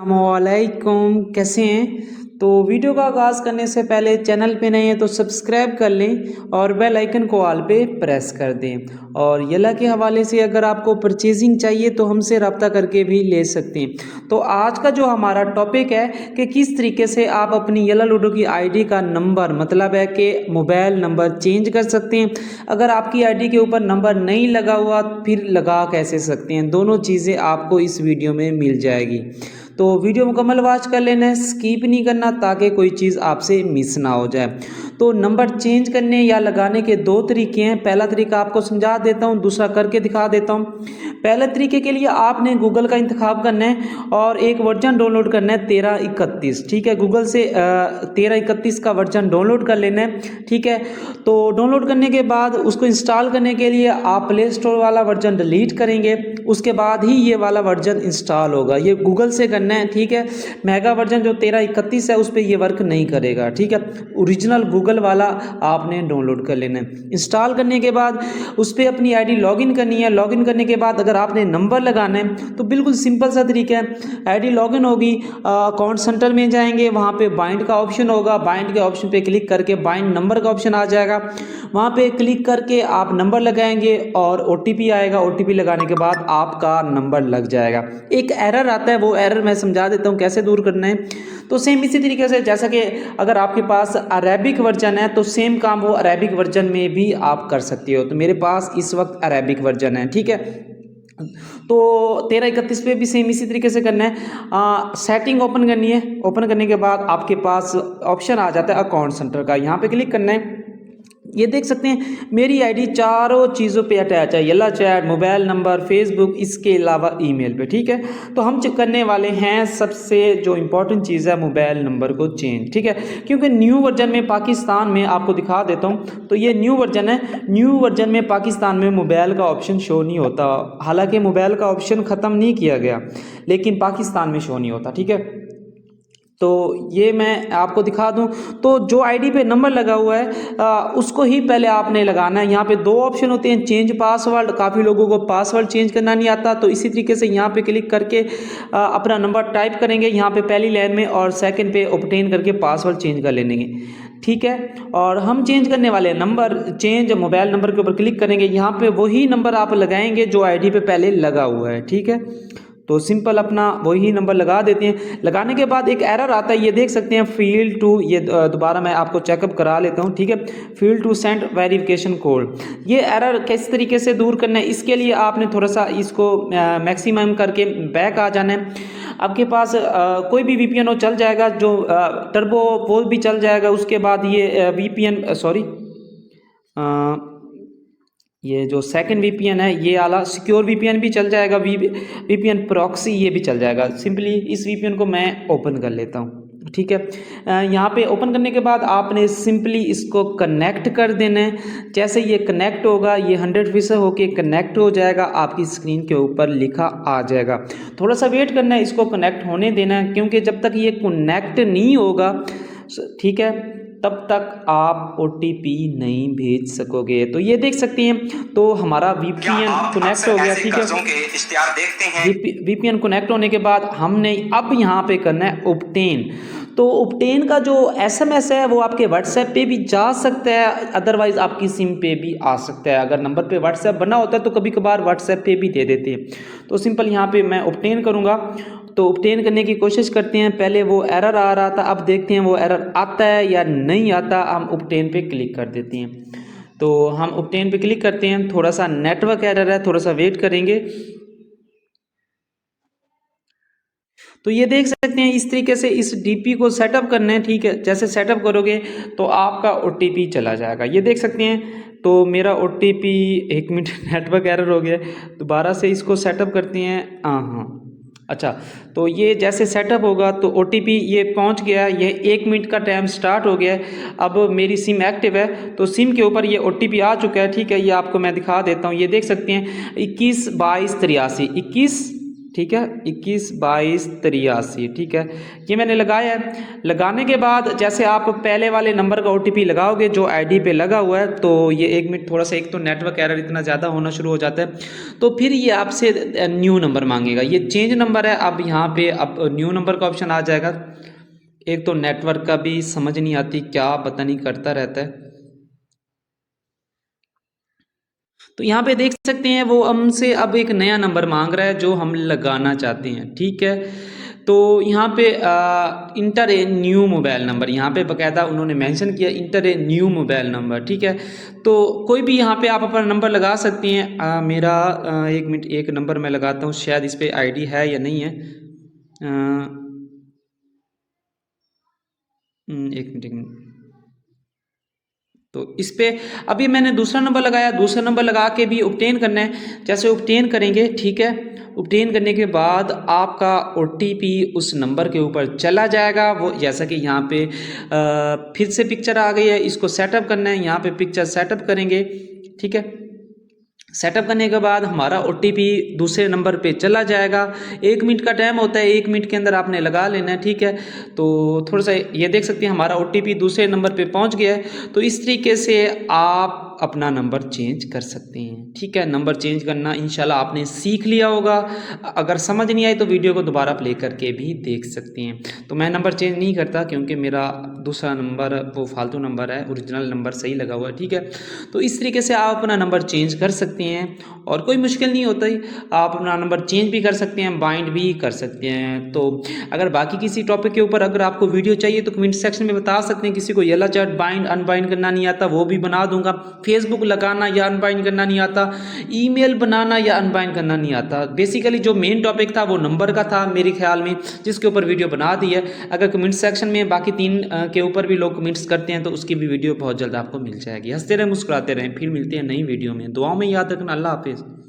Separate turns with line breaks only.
अस्सलामुअलैकुम, कैसे हैं। तो वीडियो का आगाज़ करने से पहले चैनल पे नए हैं तो सब्सक्राइब कर लें और बेल आइकन को ऑल पे प्रेस कर दें। और यला के हवाले से अगर आपको परचेजिंग चाहिए तो हमसे रब्ता करके भी ले सकते हैं। तो आज का जो हमारा टॉपिक है कि किस तरीके से आप अपनी यला लूडो की आईडी का नंबर मतलब है कि मोबाइल नंबर चेंज कर सकते हैं। अगर आपकी आईडी के ऊपर नंबर नहीं लगा हुआ फिर लगा कैसे सकते हैं, दोनों चीज़ें आपको इस वीडियो में मिल जाएगी। तो वीडियो मुकम्मल वॉच कर लेना है, स्किप नहीं करना ताकि कोई चीज़ आपसे मिस ना हो जाए। तो नंबर चेंज करने या लगाने के दो तरीके हैं। पहला तरीका आपको समझा देता हूँ, दूसरा करके दिखा देता हूँ। पहले तरीके के लिए आपने गूगल का इंतखाब करना है और एक वर्जन डाउनलोड करना है 1331। ठीक है, गूगल से 1331 का वर्जन डाउनलोड कर लेना है। ठीक है, तो डाउनलोड करने के बाद उसको इंस्टॉल करने के लिए आप प्ले स्टोर वाला वर्जन डिलीट करेंगे, उसके बाद ही ये वाला वर्जन इंस्टॉल होगा। ये गूगल से करना है। ठीक है, मेगा वर्जन जो 1331 है उस पर ये वर्क नहीं करेगा। ठीक है, ओरिजिनल गूगल वाला आपने डाउनलोड कर लेना है। इंस्टॉल करने के बाद उस पर अपनी आईडी लॉगिन करनी है। लॉगिन करने के बाद अगर आपने नंबर लगाना है तो बिल्कुल सिंपल सा तरीका है। आईडी लॉगिन होगी, अकाउंट सेंटर में जाएंगे, वहाँ पे बाइंड का ऑप्शन होगा, बाइंड के ऑप्शन पे क्लिक करके बाइंड नंबर का ऑप्शन आ जाएगा। वहाँ पे क्लिक करके आप नंबर लगाएंगे और ओटीपी आएगा। ओटीपी लगाने के बाद आपका नंबर लग जाएगा। एक एरर आता है, वो एरर मैं समझा देता हूँ कैसे दूर करना है। तो सेम इसी तरीके से जैसा कि अगर आपके पास अरेबिक वर्जन है तो सेम काम वो अरेबिक वर्जन में भी आप कर सकते हो। तो मेरे पास इस वक्त अरेबिक वर्जन है। ठीक है, तो 1331 पे भी सेम इसी तरीके से करना है। सेटिंग ओपन करनी है। ओपन करने के बाद आपके पास ऑप्शन आ जाता है अकाउंट सेंटर का, यहाँ पे क्लिक करना है। ये देख सकते हैं मेरी आईडी चारों चीज़ों पे अटैच है, यला चैट, मोबाइल नंबर, फेसबुक, इसके अलावा ईमेल पे। ठीक है, तो हम करने वाले हैं सबसे जो इम्पोर्टेंट चीज़ है मोबाइल नंबर को चेंज। ठीक है, क्योंकि न्यू वर्जन में पाकिस्तान में आपको दिखा देता हूँ, तो ये न्यू वर्जन है। न्यू वर्जन में पाकिस्तान में मोबाइल का ऑप्शन शो नहीं होता। हालांकि मोबाइल का ऑप्शन ख़त्म नहीं किया गया लेकिन पाकिस्तान में शो नहीं होता। ठीक है, तो ये मैं आपको दिखा दूं। तो जो आईडी पे नंबर लगा हुआ है उसको ही पहले आपने लगाना है। यहाँ पे दो ऑप्शन होते हैं, चेंज पासवर्ड। काफ़ी लोगों को पासवर्ड चेंज करना नहीं आता, तो इसी तरीके से यहाँ पे क्लिक करके अपना नंबर टाइप करेंगे यहाँ पे पहली लाइन में और सेकंड पे ऑब्टेन करके पासवर्ड चेंज कर लेंगे। ठीक है, और हम चेंज करने वाले नंबर चेंज मोबाइल नंबर के ऊपर क्लिक करेंगे। यहाँ पे वही नंबर आप लगाएंगे जो आईडी पे पहले लगा हुआ है। ठीक है, तो सिंपल अपना वही नंबर लगा देते हैं। लगाने के बाद एक एरर आता है, ये देख सकते हैं फील्ड टू, ये दोबारा मैं आपको चेकअप करा लेता हूँ। ठीक है, field to send verification code. ये एरर किस तरीके से दूर करना है, इसके लिए आपने थोड़ा सा इसको मैक्सिमम करके बैक आ जाना है। आपके पास कोई भी वीपीएन हो चल जाएगा, जो टर्बो वो भी चल जाएगा। उसके बाद ये वीपीएन ये जो सेकंड वीपीएन है ये आला सिक्योर वीपीएन भी चल जाएगा, वीपीएन प्रॉक्सी ये भी चल जाएगा। सिंपली इस वीपीएन को मैं ओपन कर लेता हूँ। ठीक है, यहाँ पे ओपन करने के बाद आपने सिंपली इसको कनेक्ट कर देना है। जैसे ये कनेक्ट होगा ये 100% होके कनेक्ट हो जाएगा, आपकी स्क्रीन के ऊपर लिखा आ जाएगा। थोड़ा सा वेट करना है, इसको कनेक्ट होने देना है, क्योंकि जब तक ये कनेक्ट नहीं होगा, ठीक है, तब तक आप OTP नहीं भेज सकोगे। तो ये देख सकते हैं, तो हमारा VPN कनेक्ट हो गया। ठीक है, VPN कनेक्ट होने के बाद हमने अब यहाँ पे करना है ऑब्टेन। तो ऑब्टेन का जो SMS है वो आपके WhatsApp पे भी जा सकता है, अदरवाइज आपकी सिम पे भी आ सकता है। अगर नंबर पे WhatsApp बना होता है तो कभी कभार WhatsApp पे भी दे देते हैं। तो सिंपल यहाँ पे मैं ऑब्टेन करूँगा। तो ऑब्टेन करने की कोशिश करते हैं। पहले वो एरर आ रहा था, अब देखते हैं वो एरर आता है या नहीं आता। हम ऑब्टेन पे क्लिक कर देते हैं। तो हम ऑब्टेन पे क्लिक करते हैं। थोड़ा सा नेटवर्क एरर है, थोड़ा सा वेट करेंगे। तो ये देख सकते हैं इस तरीके से इस डीपी को सेटअप करना है। ठीक है, जैसे सेटअप करोगे तो आपका OTP चला जाएगा। ये देख सकते हैं, तो मेरा OTP 1 मिनट नेटवर्क एरर हो गया, दोबारा से इसको सेटअप करते हैं। हाँ, अच्छा, तो ये जैसे सेटअप होगा तो OTP ये पहुंच गया। ये 1 मिनट का टाइम स्टार्ट हो गया है। अब मेरी सिम एक्टिव है तो सिम के ऊपर ये OTP आ चुका है। ठीक है, ये आपको मैं दिखा देता हूँ। ये देख सकते हैं 21 22 83, 21 ठीक है, 21 22 83, ठीक है, ये मैंने लगाया है। लगाने के बाद जैसे आप पहले वाले नंबर का OTP लगाओगे जो आईडी पे लगा हुआ है, तो ये 1 मिनट थोड़ा सा, एक तो नेटवर्क एरर इतना ज़्यादा होना शुरू हो जाता है, तो फिर ये आपसे न्यू नंबर मांगेगा। ये चेंज नंबर है, अब यहाँ पे अब न्यू नंबर का ऑप्शन आ जाएगा। एक तो नेटवर्क का भी समझ नहीं आती, क्या पता नहीं करता रहता है। तो यहाँ पे देख सकते हैं वो हमसे अब एक नया नंबर मांग रहा है जो हम लगाना चाहते हैं, ठीक है। तो यहाँ पे inter a new mobile number, यहाँ पे बकायदा उन्होंने मेंशन किया inter a new mobile number, ठीक है। तो कोई भी यहाँ पे आप अपना नंबर लगा सकती हैं। मेरा 1 मिनट, एक नंबर मैं लगाता हूँ, शायद इस पर ID है या नहीं है। 1 मिनट। तो इस पे अभी मैंने दूसरा नंबर लगाया, दूसरा नंबर लगा के भी ऑब्टेन करना है। जैसे ऑब्टेन करेंगे, ठीक है, ऑब्टेन करने के बाद आपका OTP उस नंबर के ऊपर चला जाएगा। वो जैसा कि यहाँ पे फिर से पिक्चर आ गई है, इसको सेटअप करना है। यहाँ पे पिक्चर सेटअप करेंगे, ठीक है। सेटअप करने के बाद हमारा OTP दूसरे नंबर पे चला जाएगा। 1 मिनट का टाइम होता है, 1 मिनट के अंदर आपने लगा लेना है, ठीक है। तो थोड़ा सा ये देख सकते हैं हमारा OTP दूसरे नंबर पे पहुंच गया है। तो इस तरीके से आप अपना नंबर चेंज कर सकते हैं, ठीक है। नंबर चेंज करना इंशाल्लाह आपने सीख लिया होगा। अगर समझ नहीं आई तो वीडियो को दोबारा प्ले करके भी देख सकते हैं। तो मैं नंबर चेंज नहीं करता क्योंकि मेरा दूसरा नंबर वो फालतू नंबर है, ओरिजिनल नंबर सही लगा हुआ है, ठीक है। तो इस तरीके से आप अपना नंबर चेंज कर सकते हैं और कोई मुश्किल नहीं होता ही। आप अपना नंबर चेंज भी कर सकते हैं, बाइंड भी कर सकते हैं। तो अगर बाकी किसी टॉपिक के ऊपर अगर आपको वीडियो चाहिए तो कमेंट सेक्शन में बता सकते हैं। किसी को येलो चार्ट बाइंड अनबाइंड करना नहीं आता वो भी बना दूंगा। फेसबुक लगाना या अनबाइंड करना नहीं आता, ईमेल बनाना या अनबाइंड करना नहीं आता। बेसिकली जो मेन टॉपिक था वो नंबर का था मेरे ख्याल में, जिसके ऊपर वीडियो बना दी है। अगर कमेंट सेक्शन में बाकी 3 के ऊपर भी लोग कमेंट्स करते हैं तो उसकी भी वीडियो बहुत जल्द आपको मिल जाएगी। हंसते रहें, मुस्कुराते रहें, फिर मिलते हैं नई वीडियो में। दुआओं में याद रखना। अल्लाह हाफिज़।